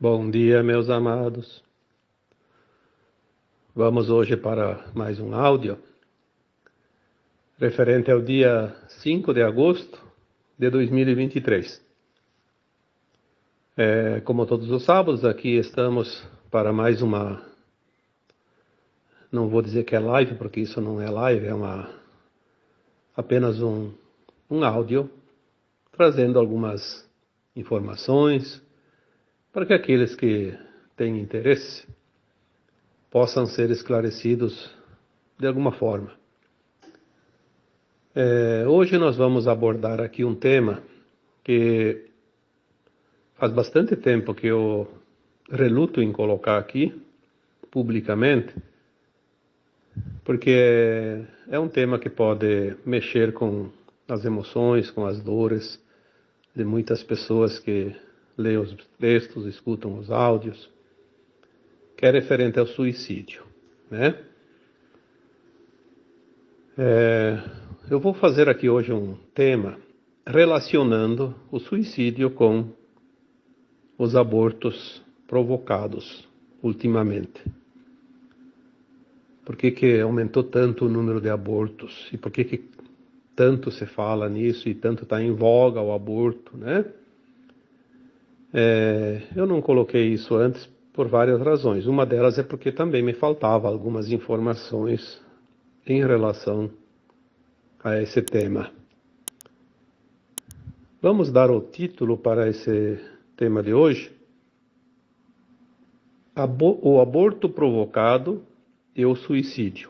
Bom dia, meus amados. Vamos hoje para mais um áudio, referente ao dia 5 de agosto de 2023. Como todos os sábados, aqui estamos para mais uma... Não vou dizer que é live, porque isso não é live, apenas um áudio, trazendo algumas informações para que aqueles que têm interesse possam ser esclarecidos de alguma forma. Hoje nós vamos abordar aqui um tema que faz bastante tempo que eu reluto em colocar aqui publicamente, porque é um tema que pode mexer com as emoções, com as dores de muitas pessoas que leem os textos, escutam os áudios, que é referente ao suicídio, né? Eu vou fazer aqui hoje um tema relacionando o suicídio com os abortos provocados ultimamente. Por que aumentou tanto o número de abortos? E por que tanto se fala nisso e tanto está em voga o aborto, né? Eu não coloquei isso antes por várias razões. Uma delas é porque também me faltava algumas informações em relação a esse tema. Vamos dar o título para esse tema de hoje: o aborto provocado e o suicídio.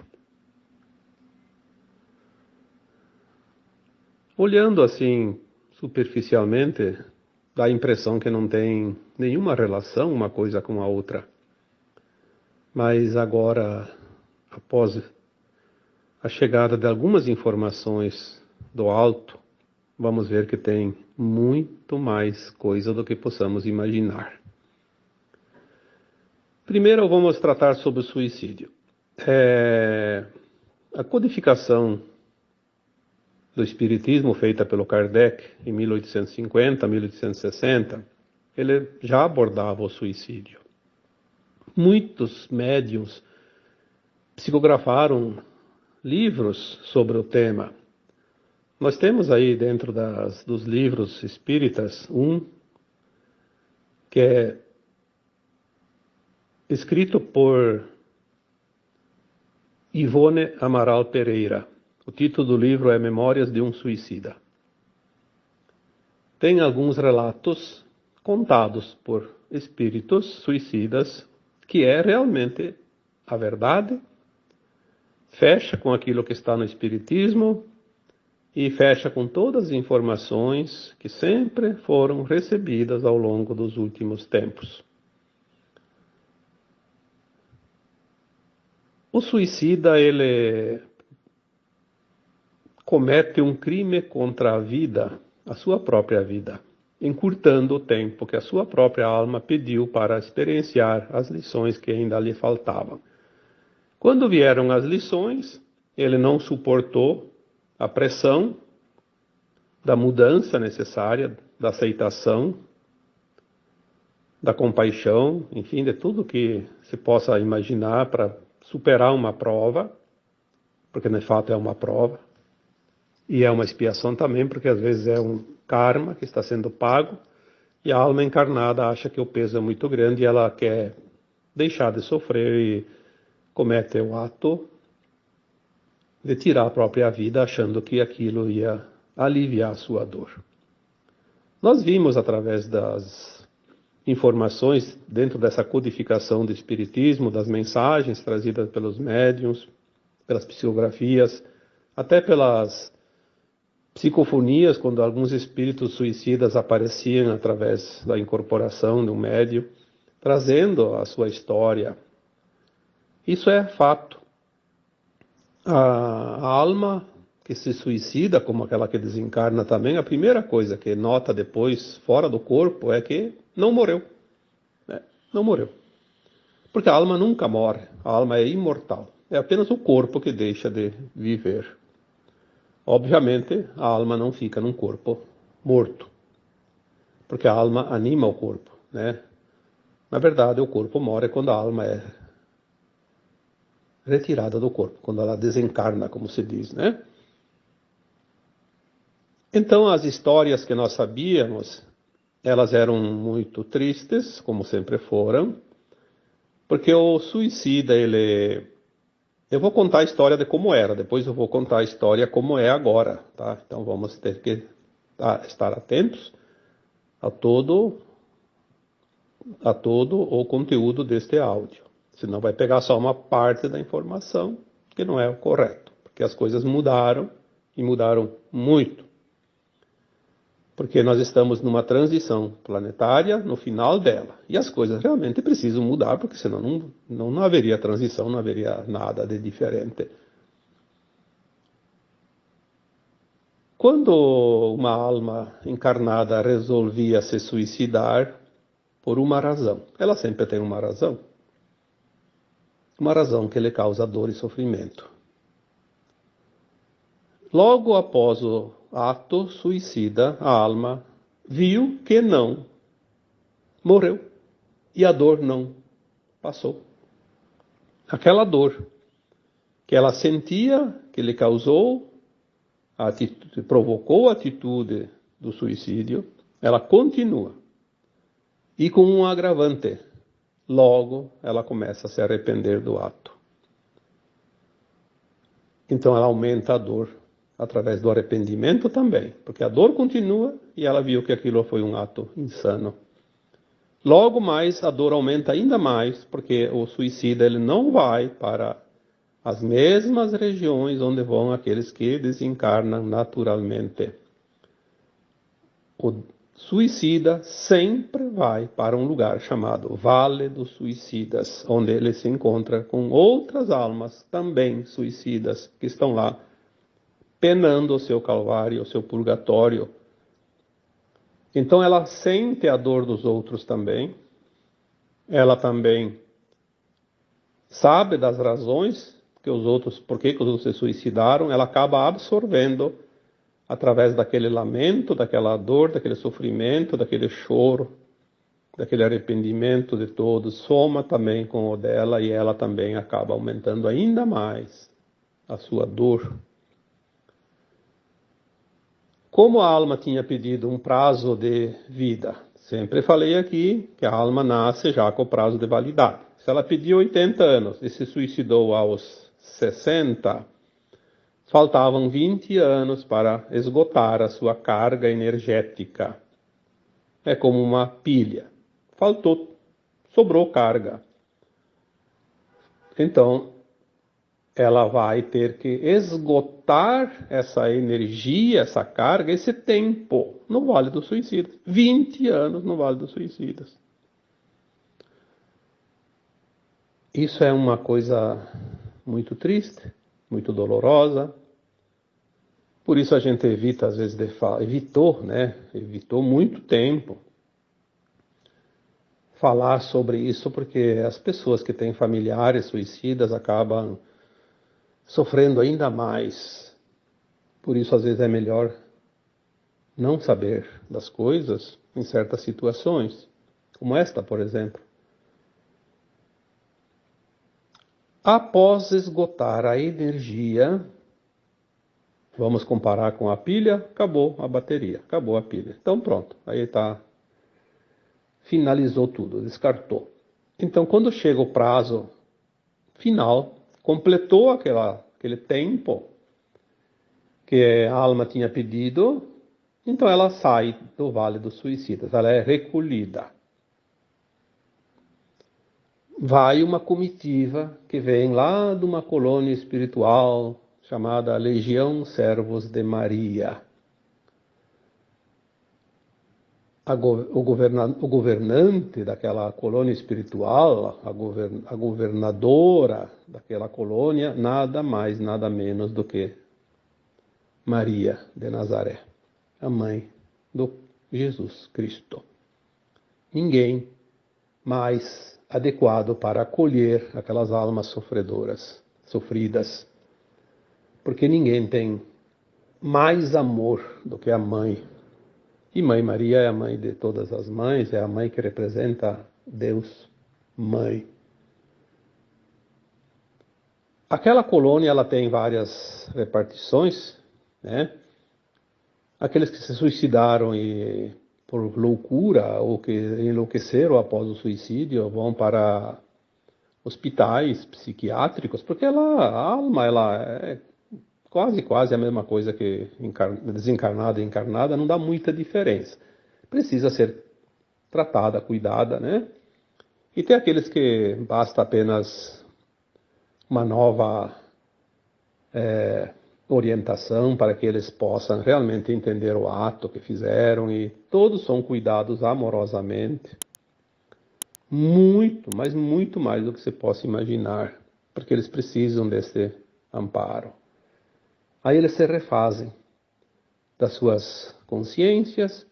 Olhando assim superficialmente, dá a impressão que não tem nenhuma relação uma coisa com a outra. Mas agora, após a chegada de algumas informações do alto, vamos ver que tem muito mais coisa do que possamos imaginar. Primeiro vamos tratar sobre o suicídio. A codificação do Espiritismo feita pelo Kardec em 1850, 1860, ele já abordava o suicídio. Muitos médiuns psicografaram livros sobre o tema. Nós temos aí dentro dos livros espíritas um que é escrito por Ivone Amaral Pereira. O título do livro é Memórias de um Suicida. Tem alguns relatos contados por espíritos suicidas que é realmente a verdade, fecha com aquilo que está no Espiritismo e fecha com todas as informações que sempre foram recebidas ao longo dos últimos tempos. O suicida, ele comete um crime contra a vida, a sua própria vida, encurtando o tempo que a sua própria alma pediu para experienciar as lições que ainda lhe faltavam. Quando vieram as lições, ele não suportou a pressão da mudança necessária, da aceitação, da compaixão, enfim, de tudo que se possa imaginar para superar uma prova, porque de fato é uma prova, e é uma expiação também, porque às vezes é um karma que está sendo pago, e a alma encarnada acha que o peso é muito grande e ela quer deixar de sofrer e comete o ato de tirar a própria vida, achando que aquilo ia aliviar a sua dor. Nós vimos através das informações dentro dessa codificação do Espiritismo, das mensagens trazidas pelos médiuns, pelas psicografias, até pelas psicofonias, quando alguns espíritos suicidas apareciam através da incorporação de um médium, trazendo a sua história. Isso é fato. A alma que se suicida, como aquela que desencarna também, a primeira coisa que nota depois, fora do corpo, é que não morreu. Não morreu. Porque a alma nunca morre, a alma é imortal. É apenas o corpo que deixa de viver. Obviamente, a alma não fica num corpo morto, porque a alma anima o corpo, né? Na verdade, o corpo morre quando a alma é retirada do corpo, quando ela desencarna, como se diz, né? Então, as histórias que nós sabíamos, elas eram muito tristes, como sempre foram, porque o suicida, eu vou contar a história de como era, depois eu vou contar a história como é agora, tá? Então vamos ter que estar atentos a todo o conteúdo deste áudio. Senão vai pegar só uma parte da informação que não é o correto, porque as coisas mudaram e mudaram muito. Porque nós estamos numa transição planetária no final dela. E as coisas realmente precisam mudar, porque senão não haveria transição, não haveria nada de diferente. Quando uma alma encarnada resolvia se suicidar, por uma razão, ela sempre tem uma razão que lhe causa dor e sofrimento. Logo após o ato suicida, a alma viu que não morreu e a dor não passou. Aquela dor que ela sentia, que lhe causou, provocou a atitude do suicídio, ela continua. E com um agravante, logo ela começa a se arrepender do ato. Então ela aumenta a dor através do arrependimento também, porque a dor continua e ela viu que aquilo foi um ato insano. Logo mais a dor aumenta ainda mais, porque o suicida ele não vai para as mesmas regiões onde vão aqueles que desencarnam naturalmente. O suicida sempre vai para um lugar chamado Vale dos Suicidas, onde ele se encontra com outras almas também suicidas que estão lá penando o seu calvário, o seu purgatório. Então ela sente a dor dos outros também. Ela também sabe das razões que os outros, por que os outros se suicidaram. Ela acaba absorvendo através daquele lamento, daquela dor, daquele sofrimento, daquele choro, daquele arrependimento de todos, soma também com o dela e ela também acaba aumentando ainda mais a sua dor. Como a alma tinha pedido um prazo de vida, sempre falei aqui que a alma nasce já com o prazo de validade. Se ela pediu 80 anos e se suicidou aos 60, faltavam 20 anos para esgotar a sua carga energética. É como uma pilha. Sobrou carga. Então, ela vai ter que esgotar essa energia, essa carga, esse tempo no Vale dos Suicidas. 20 anos no Vale dos Suicidas. Isso é uma coisa muito triste, muito dolorosa. Por isso a gente evita, às vezes, evitou muito tempo falar sobre isso, porque as pessoas que têm familiares suicidas acabam sofrendo ainda mais. Por isso, às vezes, é melhor não saber das coisas em certas situações, como esta, por exemplo. Após esgotar a energia, vamos comparar com a pilha, acabou a bateria, acabou a pilha. Então pronto, aí está, finalizou tudo, descartou. Então quando chega o prazo final, completou aquele tempo que a alma tinha pedido, então ela sai do Vale dos Suicidas, ela é recolhida. Vai uma comitiva que vem lá de uma colônia espiritual chamada Legião Servos de Maria. O governante daquela colônia espiritual, a governadora daquela colônia, nada mais, nada menos do que Maria de Nazaré, a mãe do Jesus Cristo. Ninguém mais adequado para acolher aquelas almas sofridas, porque ninguém tem mais amor do que a mãe. E Mãe Maria é a mãe de todas as mães, é a mãe que representa Deus Mãe. Aquela colônia ela tem várias repartições, né? Aqueles que se suicidaram por loucura ou que enlouqueceram após o suicídio vão para hospitais psiquiátricos, porque a alma ela é quase a mesma coisa que desencarnada e encarnada, não dá muita diferença. Precisa ser tratada, cuidada, né? E tem aqueles que basta apenas uma nova orientação para que eles possam realmente entender o ato que fizeram e todos são cuidados amorosamente, muito, mas muito mais do que você possa imaginar, porque eles precisam desse amparo. Aí eles se refazem das suas consciências,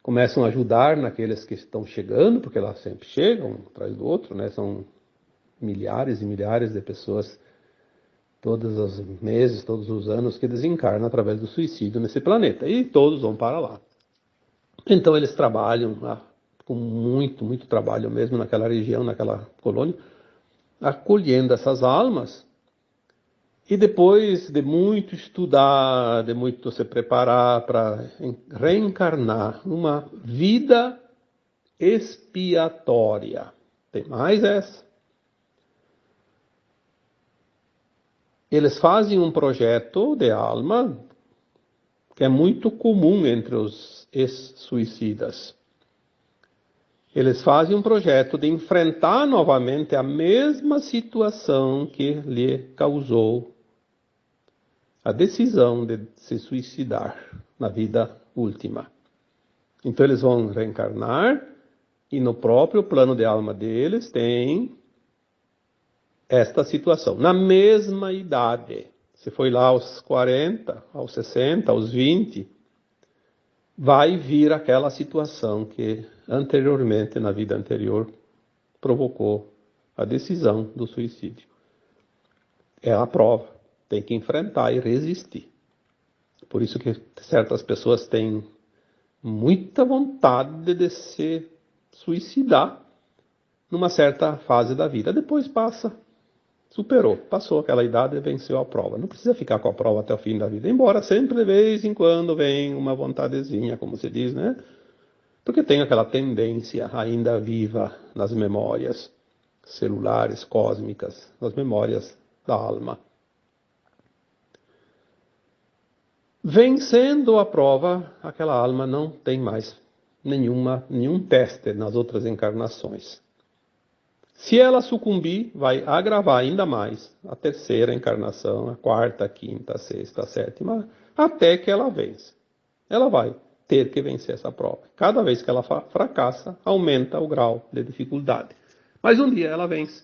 começam a ajudar naqueles que estão chegando, porque elas sempre chegam um atrás do outro, né? São milhares e milhares de pessoas todos os meses, todos os anos que desencarnam através do suicídio nesse planeta. E todos vão para lá. Então eles trabalham com muito trabalho mesmo naquela região, naquela colônia, acolhendo essas almas. E depois de muito estudar, de muito se preparar para reencarnar numa vida expiatória. Tem mais essa. Eles fazem um projeto de alma que é muito comum entre os ex-suicidas. Eles fazem um projeto de enfrentar novamente a mesma situação que lhe causou a decisão de se suicidar na vida última. Então eles vão reencarnar e no próprio plano de alma deles tem esta situação. Na mesma idade, se foi lá aos 40, aos 60, aos 20, vai vir aquela situação que anteriormente, na vida anterior, provocou a decisão do suicídio. É a prova, tem que enfrentar e resistir. Por isso que certas pessoas têm muita vontade de se suicidar numa certa fase da vida. Depois passa. Superou, passou aquela idade e venceu a prova. Não precisa ficar com a prova até o fim da vida, embora sempre de vez em quando vem uma vontadezinha, como se diz, né? Porque tem aquela tendência ainda viva nas memórias celulares, cósmicas, nas memórias da alma. Vencendo a prova, aquela alma não tem mais nenhum teste nas outras encarnações. Se ela sucumbir, vai agravar ainda mais a terceira encarnação, a quarta, a quinta, a sexta, a sétima, até que ela vence. Ela vai ter que vencer essa prova. Cada vez que ela fracassa, aumenta o grau de dificuldade. Mas um dia ela vence.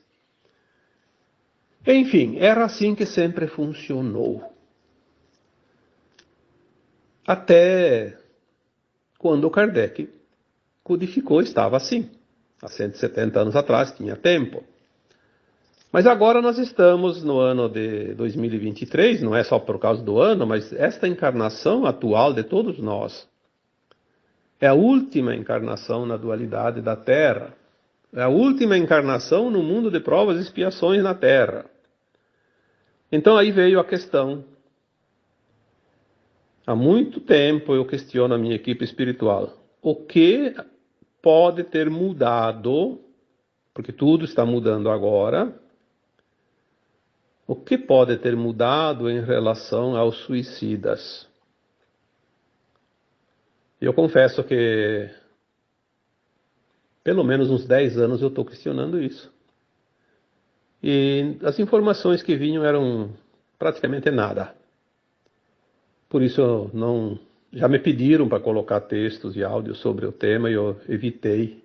Enfim, era assim que sempre funcionou. Até quando o Kardec codificou, estava assim. Há 170 anos atrás, tinha tempo. Mas agora nós estamos no ano de 2023, não é só por causa do ano, mas esta encarnação atual de todos nós é a última encarnação na dualidade da Terra. É a última encarnação no mundo de provas e expiações na Terra. Então aí veio a questão. Há muito tempo eu questiono a minha equipe espiritual. O que pode ter mudado, porque tudo está mudando agora, o que pode ter mudado em relação aos suicidas? Eu confesso que pelo menos uns 10 anos eu estou questionando isso. E as informações que vinham eram praticamente nada. Por isso já me pediram para colocar textos e áudios sobre o tema e eu evitei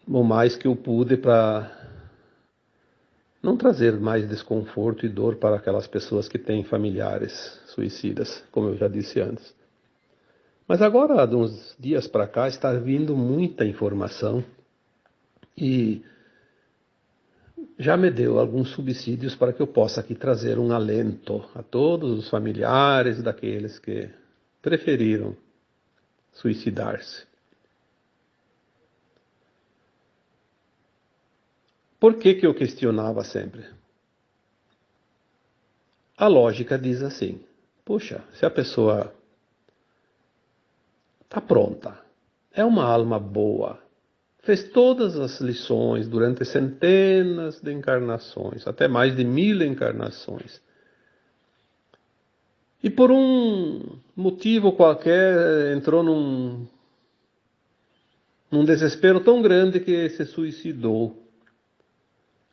o mais que eu pude para não trazer mais desconforto e dor para aquelas pessoas que têm familiares suicidas, como eu já disse antes. Mas agora, de uns dias para cá, está vindo muita informação e já me deu alguns subsídios para que eu possa aqui trazer um alento a todos os familiares daqueles que preferiram suicidar-se. Por que eu questionava sempre? A lógica diz assim: puxa, se a pessoa está pronta, é uma alma boa, fez todas as lições durante centenas de encarnações, até mais de 1000 encarnações, e por um motivo qualquer entrou num desespero tão grande que se suicidou.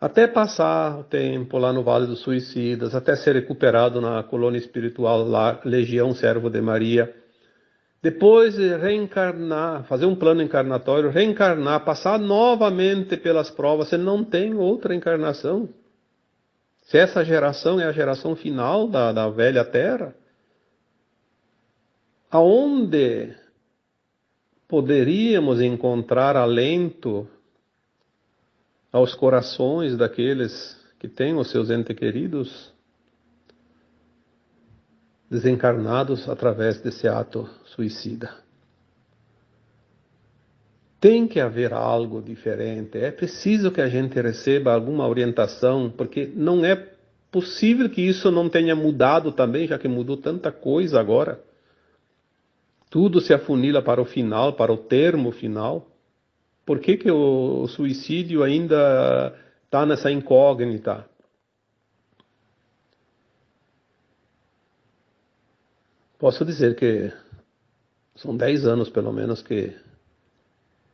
Até passar o tempo lá no Vale dos Suicidas, até ser recuperado na colônia espiritual lá, Legião Servo de Maria. Depois reencarnar, fazer um plano encarnatório, reencarnar, passar novamente pelas provas, você não tem outra encarnação. Se essa geração é a geração final da velha Terra, aonde poderíamos encontrar alento aos corações daqueles que têm os seus entes queridos desencarnados através desse ato suicida? Tem que haver algo diferente. É preciso que a gente receba alguma orientação, porque não é possível que isso não tenha mudado também, já que mudou tanta coisa agora. Tudo se afunila para o final, para o termo final. Por que o suicídio ainda está nessa incógnita? Posso dizer que são 10 anos, pelo menos, que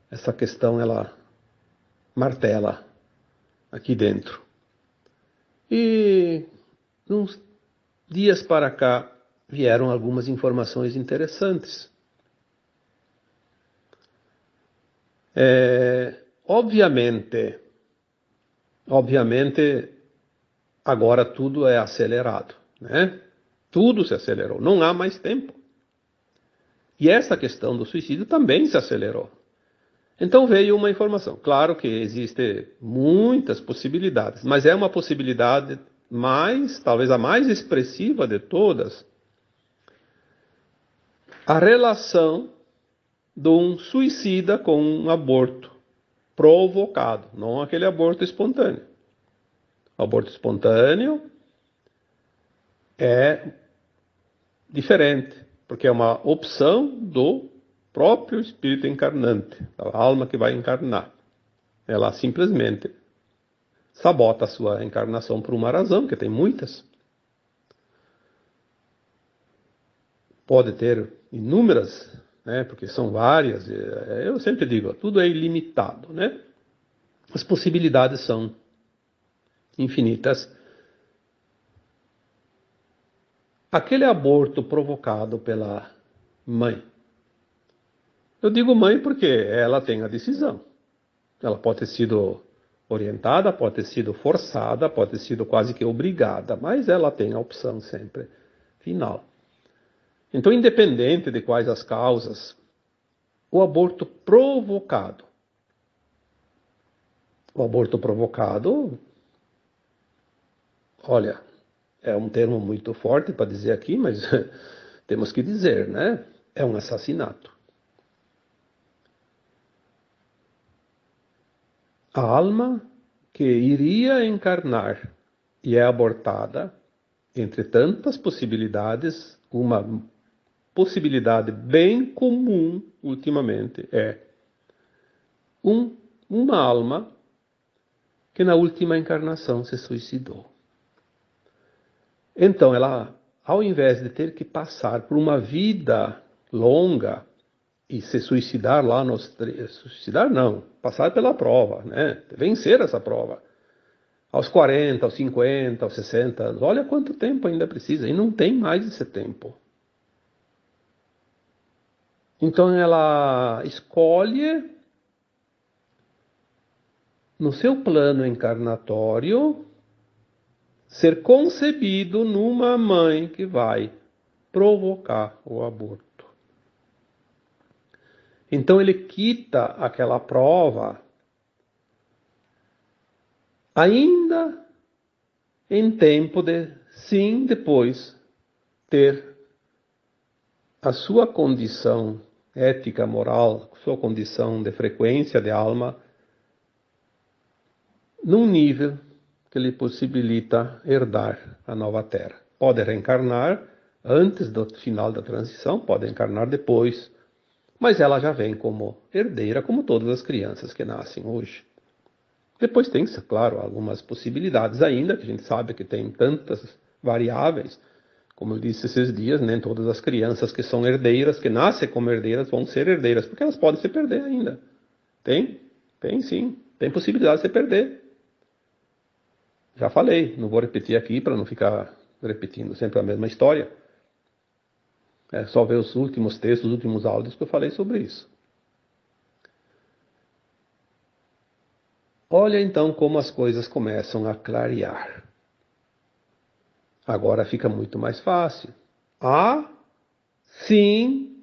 essa questão ela martela aqui dentro. E uns dias para cá vieram algumas informações interessantes. Obviamente, agora tudo é acelerado, né? Tudo se acelerou, não há mais tempo. E essa questão do suicídio também se acelerou. Então veio uma informação. Claro que existem muitas possibilidades, mas é uma possibilidade talvez a mais expressiva de todas, a relação de um suicida com um aborto provocado, não aquele aborto espontâneo. O aborto espontâneo é diferente, porque é uma opção do próprio espírito encarnante, a alma que vai encarnar. Ela simplesmente sabota a sua encarnação por uma razão, que tem muitas. Pode ter inúmeras, né, porque são várias. Eu sempre digo, tudo é ilimitado, né? As possibilidades são infinitas. Aquele aborto provocado pela mãe. Eu digo mãe porque ela tem a decisão. Ela pode ter sido orientada, pode ter sido forçada, pode ter sido quase que obrigada, mas ela tem a opção sempre final. Então, independente de quais as causas, o aborto provocado. O aborto provocado, olha, é um termo muito forte para dizer aqui, mas temos que dizer, né? É um assassinato. A alma que iria encarnar e é abortada, entre tantas possibilidades, uma possibilidade bem comum ultimamente é uma alma que na última encarnação se suicidou. Então ela, ao invés de ter que passar por uma vida longa e se suicidar lá suicidar não, passar pela prova, né? Vencer essa prova. Aos 40, aos 50, aos 60 anos. Olha quanto tempo ainda precisa, e não tem mais esse tempo. Então ela escolhe, no seu plano encarnatório, ser concebido numa mãe que vai provocar o aborto. Então ele quita aquela prova ainda em tempo de, sim, depois ter a sua condição ética, moral, sua condição de frequência de alma num nível que lhe possibilita herdar a nova terra. Pode reencarnar antes do final da transição, pode encarnar depois, mas ela já vem como herdeira, como todas as crianças que nascem hoje. Depois tem, claro, algumas possibilidades ainda, que a gente sabe que tem tantas variáveis. Como eu disse esses dias, nem todas as crianças que são herdeiras, que nascem como herdeiras, vão ser herdeiras, porque elas podem se perder ainda. Tem sim, tem possibilidade de se perder. Já falei, não vou repetir aqui para não ficar repetindo sempre a mesma história. É só ver os últimos textos, os últimos áudios que eu falei sobre isso. Olha então como as coisas começam a clarear. Agora fica muito mais fácil. Há, sim,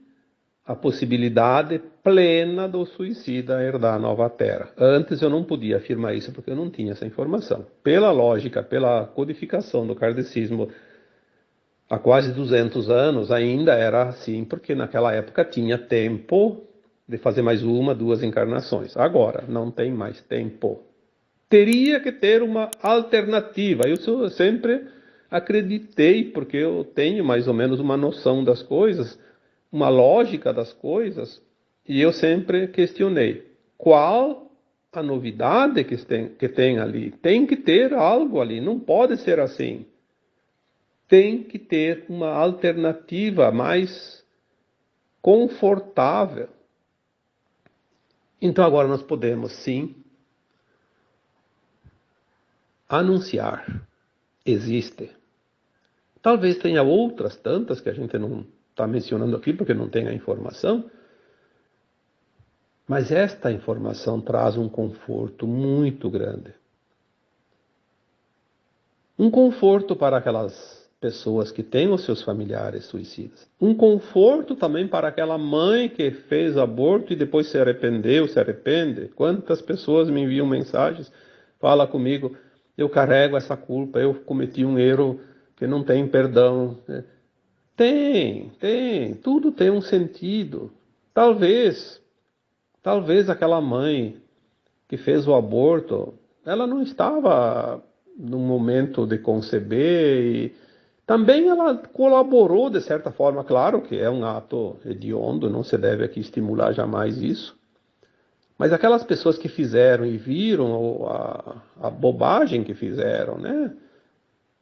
a possibilidade plena do suicida herdar a nova terra. Antes eu não podia afirmar isso porque eu não tinha essa informação. Pela lógica, pela codificação do kardecismo, há quase 200 anos ainda era assim, porque naquela época tinha tempo de fazer mais uma, duas encarnações. Agora não tem mais tempo. Teria que ter uma alternativa. Eu sempre acreditei, porque eu tenho mais ou menos uma noção das coisas, uma lógica das coisas, e eu sempre questionei qual a novidade que tem ali. Tem que ter algo ali, não pode ser assim. Tem que ter uma alternativa mais confortável. Então agora nós podemos sim anunciar. Existe. Talvez tenha outras tantas que a gente não está mencionando aqui porque não tem a informação, mas esta informação traz um conforto muito grande. Um conforto para aquelas pessoas que têm os seus familiares suicidas. Um conforto também para aquela mãe que fez aborto e depois se arrependeu, se arrepende. Quantas pessoas me enviam mensagens, fala comigo, eu carrego essa culpa, eu cometi um erro que não tem perdão. Tudo tem um sentido. Talvez aquela mãe que fez o aborto, ela não estava no momento de conceber e também ela colaborou de certa forma, claro que é um ato hediondo, não se deve aqui estimular jamais isso. Mas aquelas pessoas que fizeram e viram a bobagem que fizeram, né?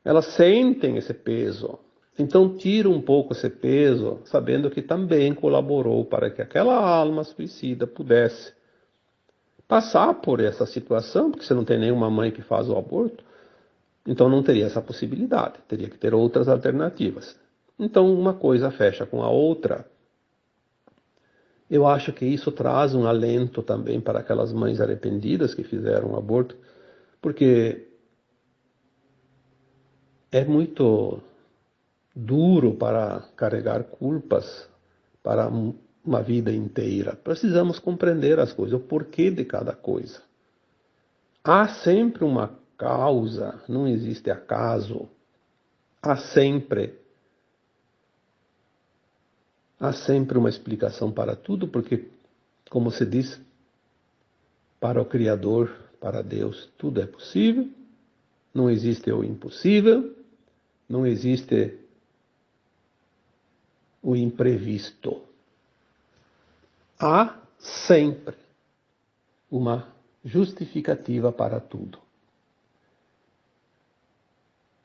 Elas sentem esse peso. Então tira um pouco esse peso, sabendo que também colaborou para que aquela alma suicida pudesse passar por essa situação, porque você não tem nenhuma mãe que faz o aborto, então não teria essa possibilidade, teria que ter outras alternativas. Então uma coisa fecha com a outra. Eu acho que isso traz um alento também para aquelas mães arrependidas que fizeram o aborto, porque é muito duro para carregar culpas para uma vida inteira. Precisamos compreender as coisas, o porquê de cada coisa. Há sempre uma causa, não existe acaso. Há sempre uma explicação para tudo, porque, como se diz, para o Criador, para Deus, tudo é possível. Não existe o impossível, não existe o imprevisto. Há sempre uma justificativa para tudo.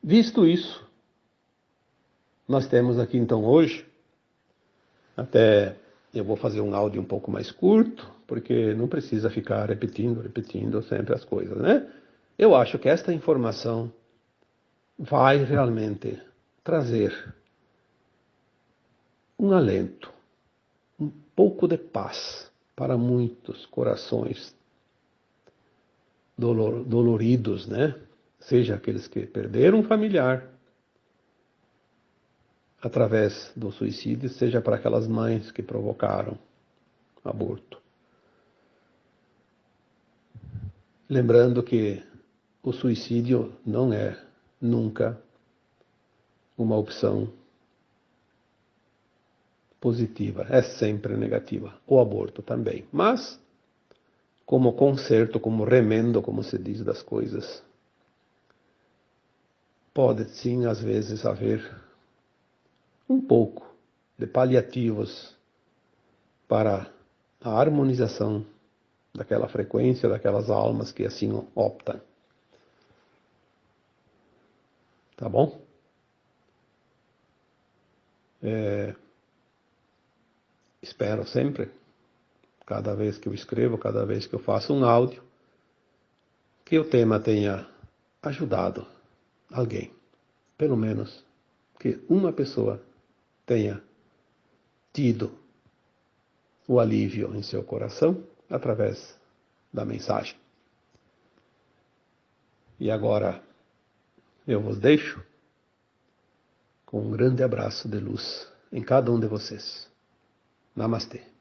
Visto isso, nós temos aqui então hoje, até eu vou fazer um áudio um pouco mais curto, porque não precisa ficar repetindo sempre as coisas, né? Eu acho que esta informação vai realmente trazer um alento, um pouco de paz para muitos corações doloridos, né? Seja aqueles que perderam um familiar através do suicídio, seja para aquelas mães que provocaram aborto. Lembrando que o suicídio não é nunca uma opção positiva, é sempre negativa. O aborto também. Mas, como conserto, como remendo, como se diz, das coisas. Pode sim, às vezes, haver um pouco de paliativos para a harmonização daquela frequência, daquelas almas que assim optam. Tá bom? Espero sempre, cada vez que eu escrevo, cada vez que eu faço um áudio, que o tema tenha ajudado alguém. Pelo menos que uma pessoa tenha tido o alívio em seu coração através da mensagem. E agora eu vos deixo com um grande abraço de luz em cada um de vocês. Namastê.